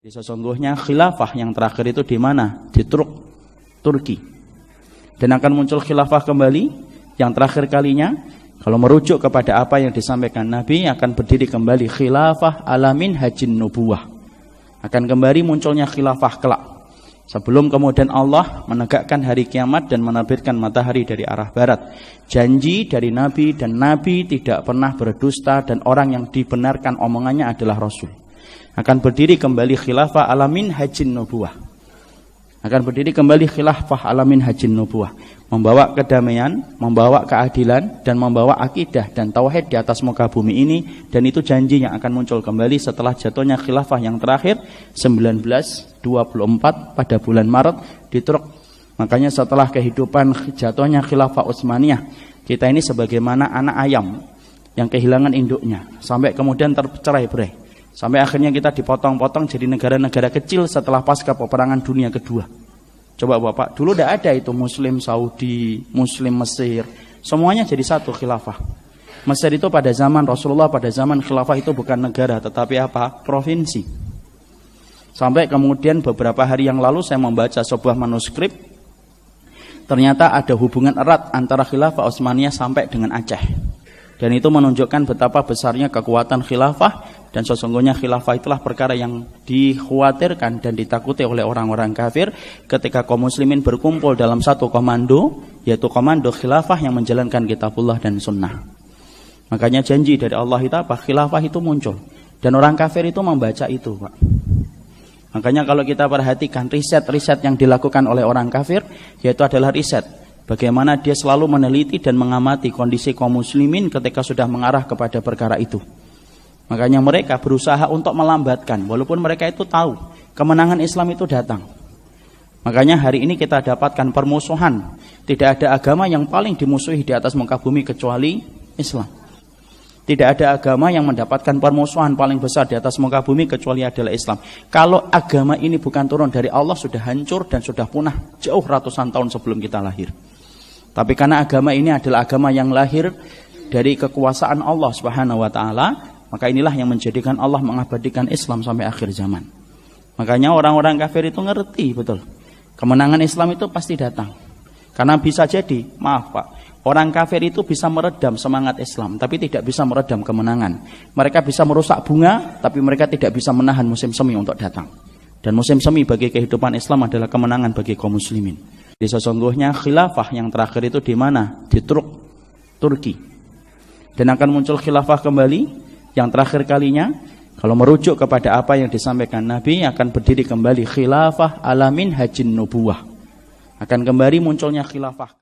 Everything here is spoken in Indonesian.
Sesungguhnya khilafah yang terakhir itu di mana? Di Turki. Dan akan muncul khilafah kembali yang terakhir kalinya. Kalau merujuk kepada apa yang disampaikan Nabi, akan berdiri kembali khilafah alamin hajin nubuwah. Akan kembali munculnya khilafah kelak. Sebelum kemudian Allah menegakkan hari kiamat dan menerbitkan matahari dari arah barat. Janji dari Nabi, dan Nabi tidak pernah berdusta, dan orang yang dibenarkan omongannya adalah Rasul. Akan berdiri kembali khilafah alamin hajin nubuwah. Akan berdiri kembali khilafah alamin hajin nubuwah. Membawa kedamaian, membawa keadilan, dan membawa akidah dan tauhid di atas muka bumi ini. Dan itu janji yang akan muncul kembali setelah jatuhnya khilafah yang terakhir 1924 pada bulan Maret di Turki. Makanya setelah kehidupan jatuhnya khilafah Utsmaniyah, kita ini sebagaimana anak ayam yang kehilangan induknya sampai kemudian tercerai-berai. Sampai akhirnya kita dipotong-potong jadi negara-negara kecil setelah pasca peperangan dunia kedua. Coba Bapak, dulu tidak ada itu Muslim Saudi, Muslim Mesir. Semuanya jadi satu khilafah. Mesir itu pada zaman Rasulullah, pada zaman khilafah itu bukan negara, tetapi apa? Provinsi. Sampai kemudian beberapa hari yang lalu saya membaca sebuah manuskrip. Ternyata ada hubungan erat antara khilafah Utsmaniyah sampai dengan Aceh. Dan itu menunjukkan betapa besarnya kekuatan khilafah. Dan sesungguhnya khilafah itulah perkara yang dikhawatirkan dan ditakuti oleh orang-orang kafir ketika kaum muslimin berkumpul dalam satu komando, yaitu komando khilafah yang menjalankan kitabullah dan sunnah. Makanya janji dari Allah itu apa? Khilafah itu muncul. Dan orang kafir itu membaca itu, Pak. Makanya kalau kita perhatikan riset-riset yang dilakukan oleh orang kafir, yaitu adalah riset bagaimana dia selalu meneliti dan mengamati kondisi kaum muslimin ketika sudah mengarah kepada perkara itu. Makanya mereka berusaha untuk melambatkan, walaupun mereka itu tahu kemenangan Islam itu datang. Makanya hari ini kita dapatkan permusuhan. Tidak ada agama yang paling dimusuhi di atas muka bumi kecuali Islam. Tidak ada agama yang mendapatkan permusuhan paling besar di atas muka bumi kecuali adalah Islam. Kalau agama ini bukan turun dari Allah, sudah hancur dan sudah punah jauh ratusan tahun sebelum kita lahir. Tapi karena agama ini adalah agama yang lahir dari kekuasaan Allah Subhanahu wa taala, maka inilah yang menjadikan Allah mengabadikan Islam sampai akhir zaman. Makanya orang-orang kafir itu ngerti betul. Kemenangan Islam itu pasti datang. Karena bisa jadi, maaf Pak, orang kafir itu bisa meredam semangat Islam, tapi tidak bisa meredam kemenangan. Mereka bisa merusak bunga, tapi mereka tidak bisa menahan musim semi untuk datang. Dan musim semi bagi kehidupan Islam adalah kemenangan bagi kaum muslimin. Jadi sesungguhnya khilafah yang terakhir itu di mana? Di Turki. Dan akan muncul khilafah kembali yang terakhir kalinya. Kalau merujuk kepada apa yang disampaikan Nabi, akan berdiri kembali khilafah alamin hajin nubuwah. Akan kembali munculnya khilafah.